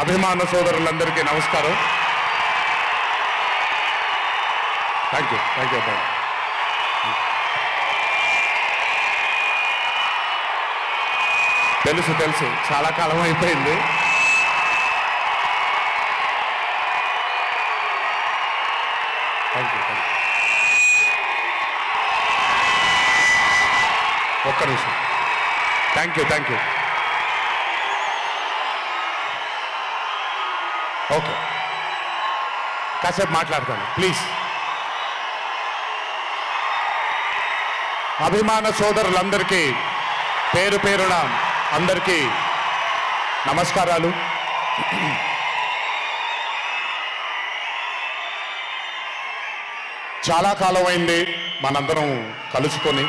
అభిమాన సోదరులందరికీ నమస్కారం. థ్యాంక్ యూ అబ్బాయి. తెలుసు చాలా కాలం అయిపోయింది. Thank you. ఒక్క నిమిషం. Thank you. ఓకే, కాసేపు మాట్లాడతాను ప్లీజ్. అభిమాన సోదరులందరికీ పేరు పేరున అందరికీ నమస్కారాలు. చాలా కాలం అయింది మనందరం కలుసుకొని.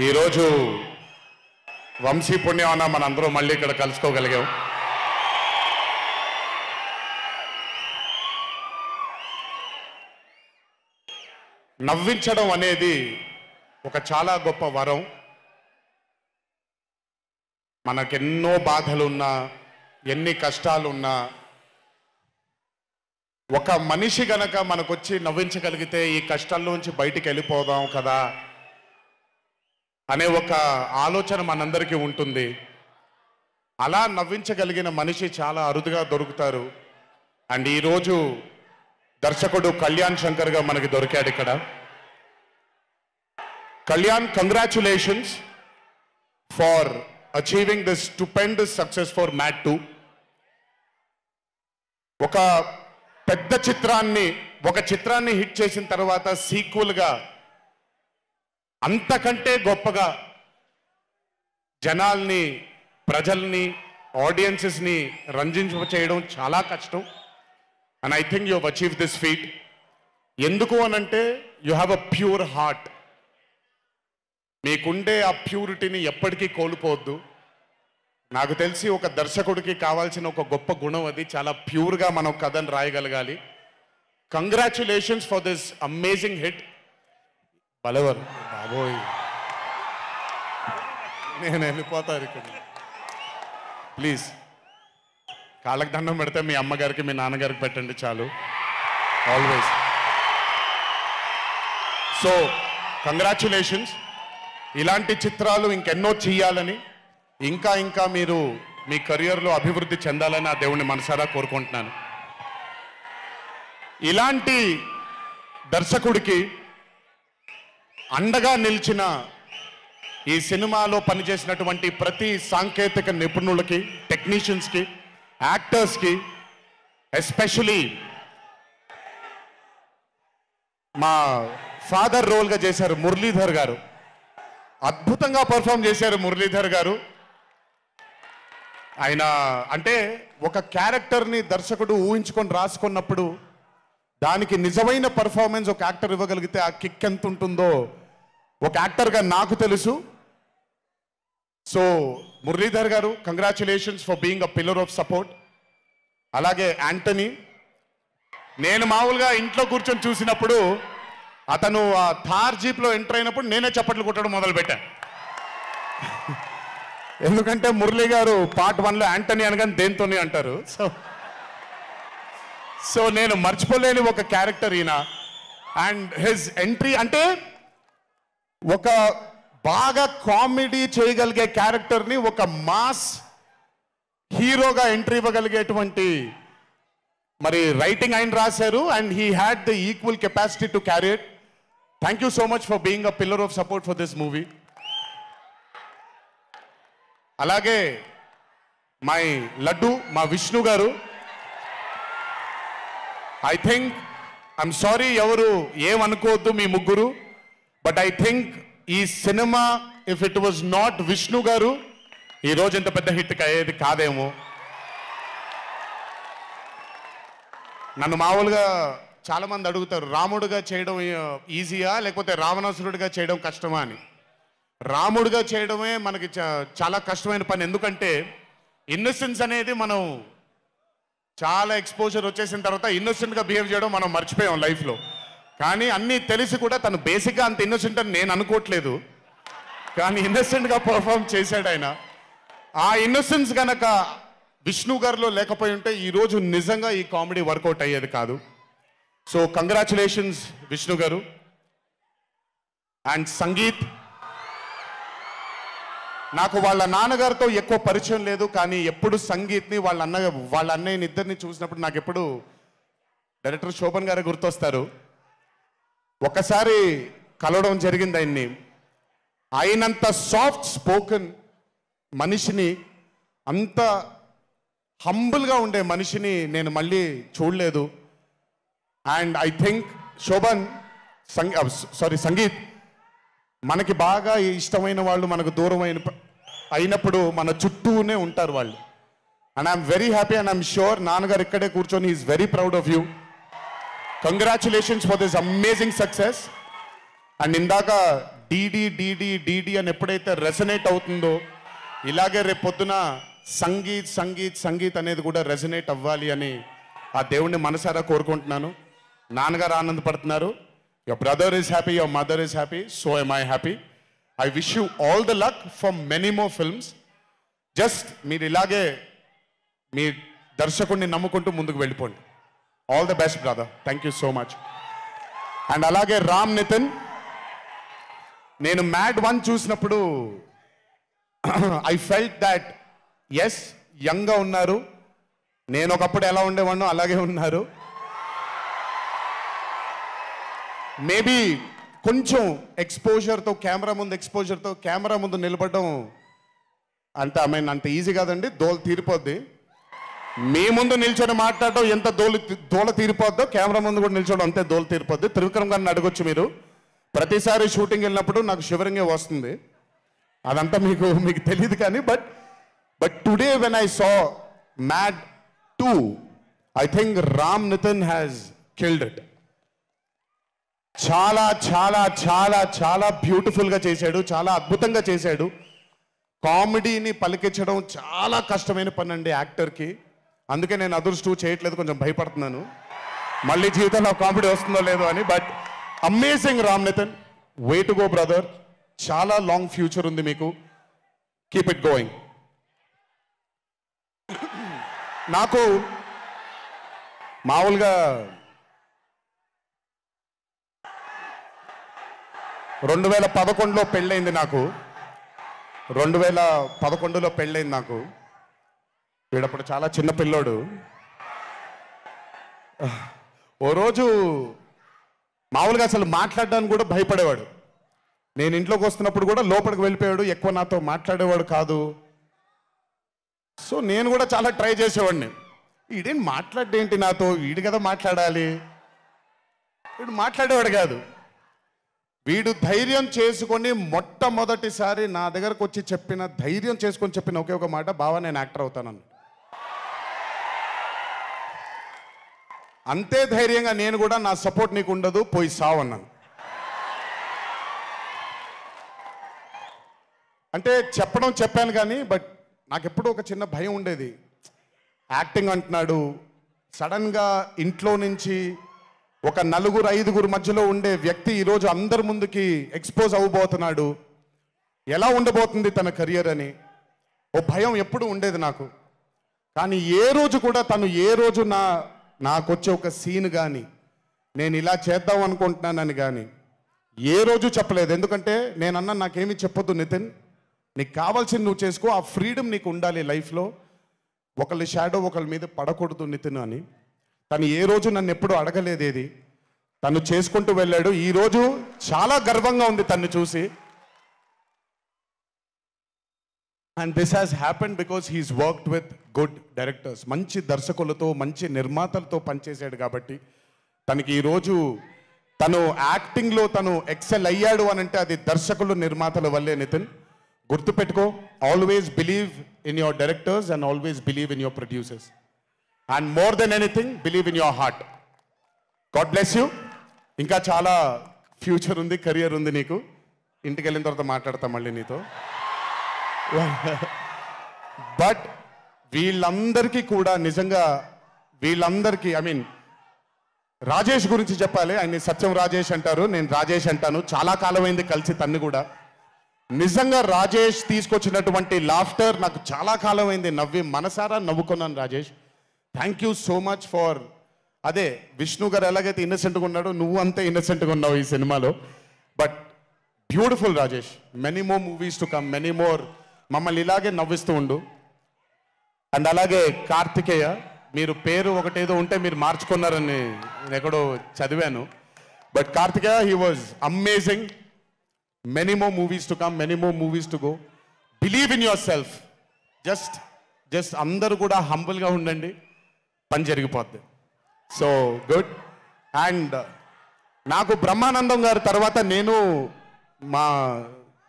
ఈరోజు వంశీ పుణ్యాన మనందరం మళ్ళీ ఇక్కడ కలుసుకోగలిగాం. నవ్వించడం అనేది ఒక చాలా గొప్ప వరం. మనకెన్నో బాధలున్నా, ఎన్ని కష్టాలున్నా, ఒక మనిషి గనక మనకొచ్చి నవ్వించగలిగితే ఈ కష్టాల్లోంచి బయటికి వెళ్ళిపోదాం కదా అనే ఒక ఆలోచన మనందరికీ ఉంటుంది. అలా నవ్వించగలిగిన మనిషి చాలా అరుదుగా దొరుకుతారు. అండ్ ఈరోజు దర్శకుడు కళ్యాణ్ శంకర్గా మనకి దొరికాడు ఇక్కడ. Kalyan, congratulations for achieving this stupendous success for Mad 2. ఒక పెద్ద చిత్రాన్ని హిట్ చేసిన తర్వాత సీక్వెల్గా అంతకంటే గొప్పగా జనాల్ని, ప్రజల్ని, ఆడియన్సెస్ని రంజింపచేయడం చాలా కష్టం. And I think you have achieve this feat. ఎందుకు అనంటే you have a pure heart. మీకుండే ఆ ప్యూరిటీని ఎప్పటికీ కోల్పోవద్దు. నాకు తెలిసి ఒక దర్శకుడికి కావాల్సిన ఒక గొప్ప గుణం అది. చాలా ప్యూర్గా మనం కథను రాయగలగాలి. Congratulations for this amazing hit. బలవర్ బాబోయ్, నేను వెళ్ళిపోతాను ఇక్కడ. ప్లీజ్ కాళ్ళకి దండం పెడితే మీ అమ్మగారికి, మీ నాన్నగారికి పెట్టండి చాలు. ఆల్వేస్. So congratulations. ఇలాంటి చిత్రాలు ఇంకెన్నో చెయ్యాలని, ఇంకా మీరు మీ కెరియర్లో అభివృద్ధి చెందాలని ఆ దేవుణ్ణి మనసారా కోరుకుంటున్నాను. ఇలాంటి దర్శకుడికి అండగా నిలిచిన ఈ సినిమాలో పనిచేసినటువంటి ప్రతి సాంకేతిక నిపుణులకి, టెక్నీషియన్స్కి, యాక్టర్స్కి, ఎస్పెషలీ మా ఫాదర్ రోల్గా చేశారు మురళీధర్ గారు. అద్భుతంగా పర్ఫామ్ చేశారు మురళీధర్ గారు. ఆయన అంటే ఒక క్యారెక్టర్ని దర్శకుడు ఊహించుకొని రాసుకున్నప్పుడు దానికి నిజమైన పర్ఫార్మెన్స్ ఒక యాక్టర్ ఇవ్వగలిగితే ఆ కిక్ ఎంత ఉంటుందో ఒక యాక్టర్గా నాకు తెలుసు. సో మురళీధర్ గారు, congratulations for being a pillar of support. అలాగే యాంటనీ, నేను మామూలుగా ఇంట్లో కూర్చొని చూసినప్పుడు అతను ఆ థార్ జీప్లో ఎంటర్ అయినప్పుడు నేనే చప్పట్లు కొట్టడం మొదలుపెట్టాను. ఎందుకంటే మురళీ గారు పార్ట్ 1లో యాంటనీ అనగానే దేంతోనే అంటారు. సో నేను మర్చిపోలేని ఒక క్యారెక్టర్ ఈయన. అండ్ హిజ్ ఎంట్రీ అంటే ఒక బాగా కామెడీ చేయగలిగే క్యారెక్టర్ని ఒక మాస్ హీరోగా ఎంట్రీ ఇవ్వగలిగేటువంటి మరి రైటింగ్ ఆయన రాశారు. And he had the equal capacity to carry it. Thank you so much for being a pillar of support for this movie. అలాగే మై లడ్డు, మా విష్ణు గారు. ఐ థింక్, ఐఎమ్ సారీ ఎవరు ఏమనుకోవద్దు మీ ముగ్గురు, బట్ ఐ థింక్ ఈ cinema if it was not Vishnu గారు ఈ రోజు ఇంత పెద్ద హిట్ అయ్యేది కాదేమో. నన్ను మామూలుగా చాలా మంది అడుగుతారు, రాముడుగా చేయడం ఈజీయా లేకపోతే రావణాసురుడిగా చేయడం కష్టమా అని. రాముడుగా చేయడమే మనకి చాలా కష్టమైన పని. ఎందుకంటే ఇన్నోసెన్స్ అనేది మనం చాలా ఎక్స్పోజర్ వచ్చేసిన తర్వాత ఇన్నోసెంట్గా బిహేవ్ చేయడం మనం మర్చిపోయాం లైఫ్లో. కానీ అన్నీ తెలిసి కూడా తను బేసిక్గా అంత ఇన్నోసెంట్ అని నేను అనుకోవట్లేదు. కానీ ఇన్నసెంట్గా పర్ఫామ్ చేశాడు ఆయన. ఆ ఇన్నోసెన్స్ గనక విష్ణు గారిలో లేకపోయి ఉంటే ఈరోజు నిజంగా ఈ కామెడీ వర్కౌట్ అయ్యేది కాదు. సో కంగ్రాచులేషన్స్ విష్ణు గారు. అండ్ సంగీత్, నాకు వాళ్ళ నాన్నగారితో ఎక్కువ పరిచయం లేదు, కానీ ఎప్పుడు సంగీత్ని వాళ్ళ అన్నయ్యని ఇద్దరిని చూసినప్పుడు నాకు ఎప్పుడు డైరెక్టర్ శోభన్ గారే గుర్తొస్తారు. ఒకసారి కలవడం జరిగింది ఆయన్ని. అయినంత సాఫ్ట్ స్పోకెన్ మనిషిని, అంత హంబుల్గా ఉండే మనిషిని నేను మళ్ళీ చూడలేదు. And I think Shobhan Sangeet, మనకి బాగా ఇష్టమైన వాళ్ళు మనకు దూరం అయినప్పుడు మన చుట్టూనే ఉంటారు వాళ్ళు. And I'm very happy and I'm sure నాన్నగారు ఇక్కడే కూర్చొని is very proud of you. Congratulations for this amazing success. And ఇందాక డీడీ డీడీ డీడీ అని ఎప్పుడైతే రెసనేట్ అవుతుందో, ఇలాగే రేపు పొద్దున సంగీత్ సంగీత్ సంగీత్ అనేది కూడా రెసనేట్ అవ్వాలి అని ఆ దేవుణ్ణి మనసారా కోరుకుంటున్నాను. నాన్నగారు ఆనందపడుతున్నారు. Your brother is happy, your mother is happy, so am I happy. I wish you all the luck for many more films. Just మీరు ఇలాగే మీ దర్శకుడిని నమ్ముకుంటూ ముందుకు వెళ్ళిపోండి. All the best, brother. Thank you so much. And అలాగే రామ్ నితిన్, నేను mad 1 చూసినప్పుడు I felt that yes, యంగ్గా ఉన్నారు. నేను ఒకప్పుడు ఎలా ఉండేవాడినో అలాగే ఉన్నారు. మేబీ కొంచెం ఎక్స్పోజర్తో, కెమెరా ముందు నిలబడడం అంత ఈజీ కాదండి. దోలు తీరిపోద్ది. మీ ముందు నిల్చొని మాట్లాడడం ఎంత దోల తీరిపోద్దో, కెమెరా ముందు కూడా నిల్చోవడం అంతే దోల తీరిపోద్ది. త్రివిక్రమ్ గారిని అడగొచ్చు మీరు. ప్రతిసారి షూటింగ్ వెళ్ళినప్పుడు నాకు షివరింగే వస్తుంది. అదంతా మీకు తెలియదు కానీ but today when I saw Mad 2, I think Ram Nitin has killed it. చాలా చాలా చాలా చాలా బ్యూటిఫుల్గా చేశాడు, చాలా అద్భుతంగా చేశాడు. కామెడీని పలికించడం చాలా కష్టమైన పని అండి యాక్టర్కి. అందుకే నేను అదర్స్ 2 చేయట్లేదు, కొంచెం భయపడుతున్నాను మళ్ళీ జీవితంలో కామెడీ వస్తుందో లేదో అని. But amazing Ram Nitin, way to go brother. చాలా లాంగ్ ఫ్యూచర్ ఉంది మీకు. Keep it going. నాకు మామూలుగా 2011లో పెళ్ళైంది నాకు. 2011లో పెళ్ళైంది నాకు. వీడప్పుడు చాలా చిన్న పిల్లోడు. ఓ రోజు మామూలుగా అసలు మాట్లాడడానికి కూడా భయపడేవాడు. నేను ఇంట్లోకి వస్తున్నప్పుడు కూడా లోపలికి వెళ్ళిపోయాడు, ఎక్కువ నాతో మాట్లాడేవాడు కాదు. సో నేను కూడా చాలా ట్రై చేసేవాడిని. వీడేం మాట్లాడేంటి నాతో, వీడు కదా మాట్లాడాలి. వీడు మాట్లాడేవాడు కాదు. వీడు ధైర్యం చేసుకొని మొట్టమొదటిసారి నా దగ్గరకు వచ్చి ధైర్యం చేసుకొని చెప్పిన ఒకే ఒక మాట, బావా నేను యాక్టర్ అవుతానని. అంతే ధైర్యంగా నేను కూడా నా సపోర్ట్ నీకు ఉండదు, పోయి సావు అన్నాను. అంటే చెప్పాను కానీ బట్ నాకెప్పుడు ఒక చిన్న భయం ఉండేది. యాక్టింగ్ అంటున్నాడు, సడన్గా ఇంట్లో నుంచి ఒక 4-5 మధ్యలో ఉండే వ్యక్తి ఈరోజు అందరి ముందుకి ఎక్స్పోజ్ అవ్వబోతున్నాడు, ఎలా ఉండబోతుంది తన కెరియర్ అని ఓ భయం ఎప్పుడు ఉండేది నాకు. కానీ ఏ రోజు కూడా నాకు వచ్చే ఒక సీన్ కానీ నేను ఇలా చేద్దాం అనుకుంటున్నానని కానీ ఏ రోజు చెప్పలేదు. ఎందుకంటే నేనన్నా నాకేమీ చెప్పొద్దు నితిన్, నీకు కావాల్సింది నువ్వు చేసుకో, ఆ ఫ్రీడమ్ నీకు ఉండాలి లైఫ్లో, ఒకళ్ళ షాడో ఒకళ్ళ మీద పడకూడదు నితిన్ అని. తను ఏ రోజు నన్ను ఎప్పుడు అడగలేదు ఏది, తను చేసుకుంటూ వెళ్ళాడు. ఈరోజు చాలా గర్వంగా ఉంది తను చూసి. And this has happened because he's worked with good directors. మంచి దర్శకులతో, మంచి నిర్మాతలతో పనిచేశాడు కాబట్టి తనకి ఈరోజు తను యాక్టింగ్లో తను ఎక్సెల్ అయ్యాడు అని అంటే అది దర్శకులు, నిర్మాతల వల్లే. నితిన్ గుర్తుపెట్టుకో, always believe in your directors and always believe in your producers. And more than anything, believe in your heart. God bless you. ఇంకా చాలా ఫ్యూచర్ ఉంది, కెరియర్ ఉంది నీకు. ఇంటికి వెళ్ళిన తర్వాత మాట్లాడతా మళ్ళీ నీతో. బట్ వీళ్ళందరికీ కూడా నిజంగా ఐ మీన్ రాజేష్ గురించి చెప్పాలి. ఆయన సత్యం రాజేష్ అంటారు, నేను రాజేష్ అంటాను. చాలా కాలమైంది కలిసి తన్ని కూడా. నిజంగా రాజేష్ తీసుకొచ్చినటువంటి లాఫ్టర్ నాకు చాలా కాలం అయింది నవ్వి మనసారా నవ్వుకున్నాను Rajesh. Thank you so much for అదే విష్ణు గారు ఎలాగైతే ఇన్నసెంట్గా ఉన్నాడో నువ్వు అంతే ఇన్నసెంట్గా ఉన్నావు ఈ సినిమాలో. But beautiful Rajesh, many more movies to come, many more. మమ్మల్ని ఇలాగే నవ్విస్తూ ఉండు. అండ్ అలాగే కార్తికేయ, మీరు పేరు ఒకటేదో ఉంటే మీరు మార్చుకున్నారని నేను ఎక్కడో చదివాను. But Karthikeya, he was amazing. Many more movies to come, many more movies to go. Believe in yourself. Just అందరూ కూడా హంబుల్గా ఉండండి, పని జరిగిపోద్ది. So good. అండ్ నాకు బ్రహ్మానందం గారి తర్వాత నేను మా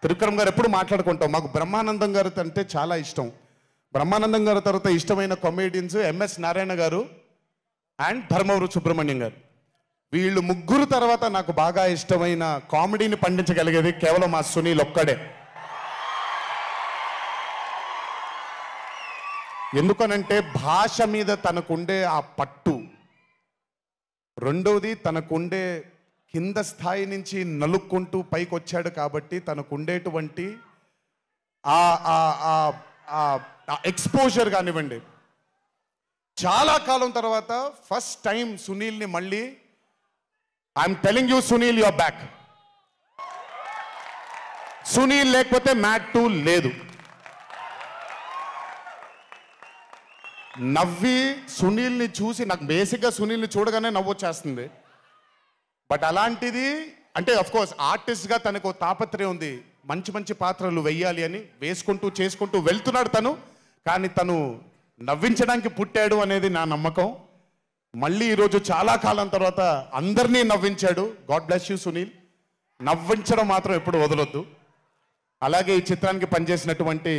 త్రివిక్రమ్ గారు ఎప్పుడు మాట్లాడుకుంటాం, మాకు బ్రహ్మానందం గారు అంటే చాలా ఇష్టం. బ్రహ్మానందం గారి తర్వాత ఇష్టమైన కామెడియన్స్ ఎంఎస్ నారాయణ గారు అండ్ ధర్మవరం సుబ్రహ్మణ్యం గారు. వీళ్ళు ముగ్గురు తర్వాత నాకు బాగా ఇష్టమైన కామెడీని పండించగలిగేది కేవలం మా సునీల్ ఒక్కడే. ఎందుకనంటే భాష మీద తనకుండే ఆ పట్టు, రెండోది తనకుండే కింద స్థాయి నుంచి నలుక్కుంటూ పైకి వచ్చాడు కాబట్టి తనకుండేటువంటి ఎక్స్పోజర్ కానివ్వండి. చాలా కాలం తర్వాత ఫస్ట్ టైం సునీల్ని మళ్ళీ I'm telling you Sunil your back. Sunil లేకపోతే మ్యాట్ 2 లేదు. నవ్వి సునీల్ని చూసి నాకు బేసిక్గా సునీల్ని చూడగానే నవ్వొచ్చేస్తుంది. బట్ అలాంటిది అంటే అఫ్కోర్స్ ఆర్టిస్ట్గా తనకు తాపత్రయం ఉంది, మంచి మంచి పాత్రలు వెయ్యాలి అని వేసుకుంటూ చేసుకుంటూ వెళ్తున్నాడు తను. కానీ తను నవ్వించడానికి పుట్టాడు అనేది నా నమ్మకం. మళ్ళీ ఈరోజు చాలా కాలం తర్వాత అందరినీ నవ్వించాడు. God bless you Sunil. నవ్వించడం మాత్రం ఎప్పుడు వదలొద్దు. అలాగే ఈ చిత్రానికి పనిచేసినటువంటి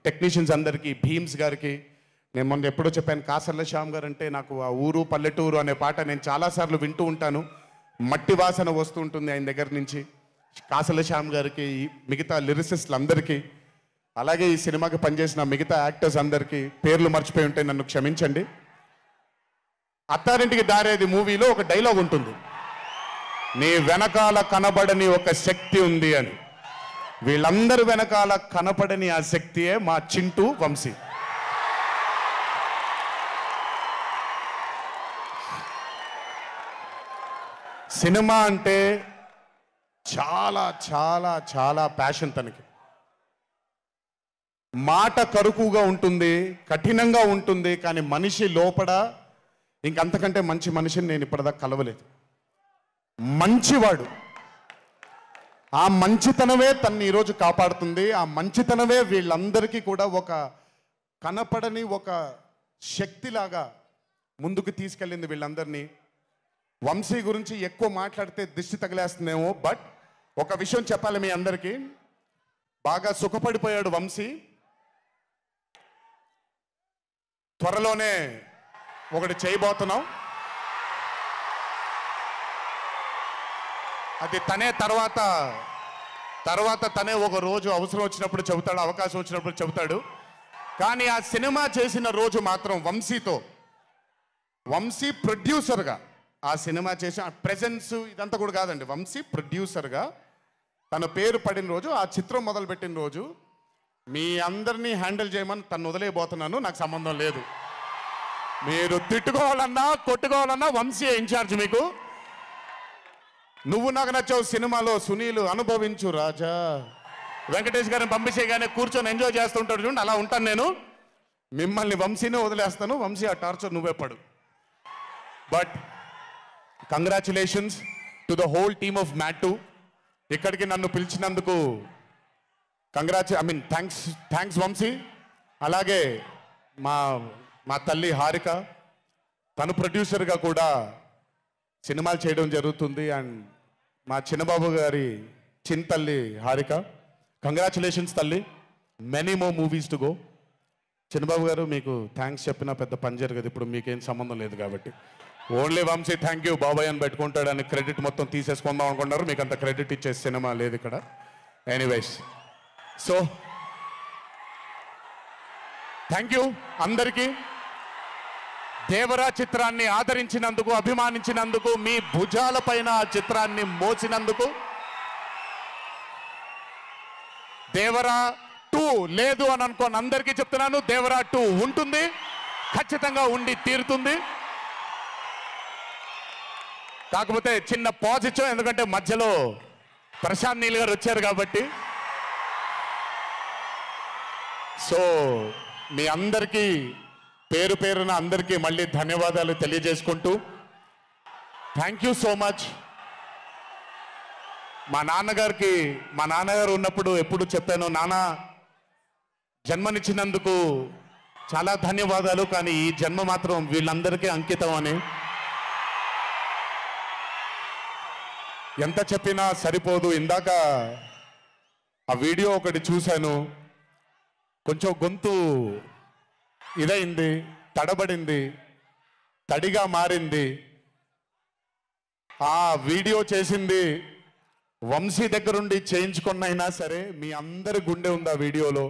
టెక్నీషియన్స్ అందరికీ, భీమ్స్ గారికి, నేను మొన్న ఎప్పుడో చెప్పాను, కాసర్ల శ్యామ్ గారు అంటే నాకు ఆ ఊరు పల్లెటూరు అనే పాట నేను చాలాసార్లు వింటూ ఉంటాను. మట్టి వాసన వస్తూ ఉంటుంది ఆయన దగ్గర నుంచి. కాసర్ల శ్యామ్ గారికి, మిగతా లిరిసిస్టులు అందరికీ, అలాగే ఈ సినిమాకి పనిచేసిన మిగతా యాక్టర్స్ అందరికీ పేర్లు మర్చిపోయి ఉంటే నన్ను క్షమించండి. అత్తారింటికి దారేది మూవీలో ఒక డైలాగ్ ఉంటుంది, నీ వెనకాల కనబడని ఒక శక్తి ఉంది అని. వీళ్ళందరి వెనకాల కనపడని ఆ శక్తియే మా చింటూ వంశీ. సినిమా అంటే చాలా చాలా చాలా ప్యాషన్ తనకి. మాట కరుకుగా ఉంటుంది, కఠినంగా ఉంటుంది, కానీ మనిషి లోపల ఇంకంతకంటే మంచి మనిషిని నేను ఇప్పటిదాకా కలవలేదు. మంచివాడు. ఆ మంచితనమే తన్ని ఈరోజు కాపాడుతుంది. ఆ మంచితనమే వీళ్ళందరికీ కూడా ఒక కనపడని ఒక శక్తిలాగా ముందుకు తీసుకెళ్ళింది వీళ్ళందరినీ. వంశీ గురించి ఎక్కువ మాట్లాడితే దిష్టి తగిలేస్తుందేమో, బట్ ఒక విషయం చెప్పాలి మీ అందరికీ. బాగా సుఖపడిపోయాడు వంశీ. త్వరలోనే ఒకటి చేయబోతున్నాం. అది తనే తర్వాత తనే ఒక రోజు అవసరం వచ్చినప్పుడు చెబుతాడు, అవకాశం వచ్చినప్పుడు చెబుతాడు. కానీ ఆ సినిమా చేసిన రోజు మాత్రం వంశీతో, వంశీ ప్రొడ్యూసర్గా ఆ సినిమా చేసి ప్రెజెన్స్ ఇదంతా కూడా కాదండి, వంశీ ప్రొడ్యూసర్గా తన పేరు పడిన రోజు, ఆ చిత్రం మొదలుపెట్టిన రోజు, మీ అందరినీ హ్యాండిల్ చేయమని తను వదిలేయబోతున్నాను, నాకు సంబంధం లేదు. మీరు తిట్టుకోవాలన్నా కొట్టుకోవాలన్నా వంశీ ఇన్ఛార్జ్ మీకు. నువ్వు నాకు నచ్చావు సినిమాలో సునీల్ అనుభవించు రాజా, వెంకటేష్ గారిని పంపించేగానే కూర్చొని ఎంజాయ్ చేస్తుంటాడు చూడండి, అలా ఉంటాను నేను. మిమ్మల్ని వంశీనే వదిలేస్తాను, వంశీ ఆ టార్చర్ నువ్వే పడు. But congratulations to the whole team of Mad 2. ఇక్కడికి నన్ను పిలిచినందుకు థ్యాంక్స్ వంశీ. అలాగే మా తల్లి హారిక, తను ప్రొడ్యూసర్గా కూడా సినిమాలు చేయడం జరుగుతుంది. అండ్ మా చిన్నబాబు గారి తల్లి హారిక, కంగ్రాచులేషన్స్ తల్లి, many more movies to go. Chinnababu garu మీకు థ్యాంక్స్ చెప్పినా పెద్ద పని జరగదు, ఇప్పుడు మీకేం సంబంధం లేదు కాబట్టి. ఓన్లీ వంశీ థ్యాంక్ యూ బాబాయ్ అని పెట్టుకుంటాడని క్రెడిట్ మొత్తం తీసేసుకుందాం అనుకున్నారు, మీకు అంత క్రెడిట్ ఇచ్చే సినిమా లేదు ఇక్కడ. ఎనీవేస్, సో థ్యాంక్ యూ అందరికీ. దేవరా చిత్రాన్ని ఆదరించినందుకు, అభిమానించినందుకు, మీ భుజాల పైన ఆ చిత్రాన్ని మోసినందుకు దేవరా 2 లేదు అని అనుకోని అందరికీ చెప్తున్నాను, దేవరా 2 ఉంటుంది, ఖచ్చితంగా ఉండి తీరుతుంది. కాకపోతే చిన్న పాజ్ ఇచ్చాం, ఎందుకంటే మధ్యలో ప్రశాంత్ నీల్ గారు వచ్చారు కాబట్టి. సో మీ అందరికీ పేరు పేరున అందరికీ మళ్ళీ ధన్యవాదాలు తెలియజేసుకుంటూ, థ్యాంక్ యూ సో మచ్. మా నాన్నగారు ఉన్నప్పుడు ఎప్పుడు చెప్పాను, నాన్న జన్మనిచ్చినందుకు చాలా ధన్యవాదాలు, కానీ ఈ జన్మ మాత్రం వీళ్ళందరికీ అంకితం అని. ఎంత చెప్పినా సరిపోదు. ఇందాక ఆ వీడియో ఒకటి చూశాను, కొంచెం గొంతు ఇదైంది, తడబడింది, తడిగా మారింది. ఆ వీడియో చేసింది వంశీ దగ్గరుండి చేయించుకున్నైనా సరే మీ అందరి గుండె ఉంది ఆ వీడియోలో.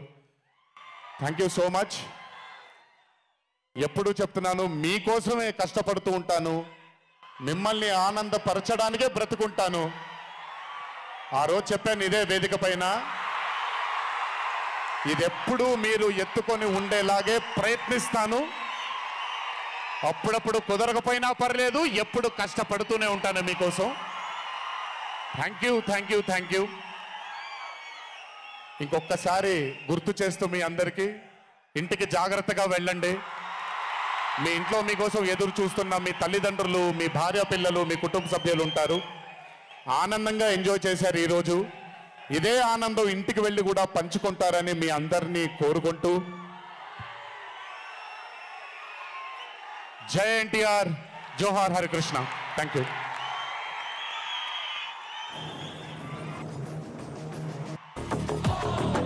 Thank you so much. ఎప్పుడు చెప్తున్నాను, మీకోసమే కష్టపడుతూ ఉంటాను, మిమ్మల్ని ఆనందపరచడానికే బ్రతుకుంటాను. ఆ రోజు చెప్పాను ఇదే వేదిక పైన, ఇదెప్పుడు మీరు ఎత్తుకొని ఉండేలాగే ప్రయత్నిస్తాను. అప్పుడప్పుడు కుదరకపోయినా పర్లేదు, ఎప్పుడు కష్టపడుతూనే ఉంటాను మీకోసం. Thank you, thank you, thank you. ఇంకొకసారి గుర్తు చేస్తూ మీ అందరికీ, ఇంటికి జాగ్రత్తగా వెళ్ళండి. మీ ఇంట్లో మీకోసం ఎదురు చూస్తున్న మీ తల్లిదండ్రులు, మీ భార్య పిల్లలు, మీ కుటుంబ సభ్యులు ఉంటారు. ఆనందంగా ఎంజాయ్ చేశారు ఈరోజు. ఇదే ఆనందం ఇంటికి వెళ్ళి కూడా పంచుకుంటారని మీ అందరినీ కోరుకుంటూ, జై ఎన్టీఆర్, జోహార్ హరికృష్ణ. Thank you.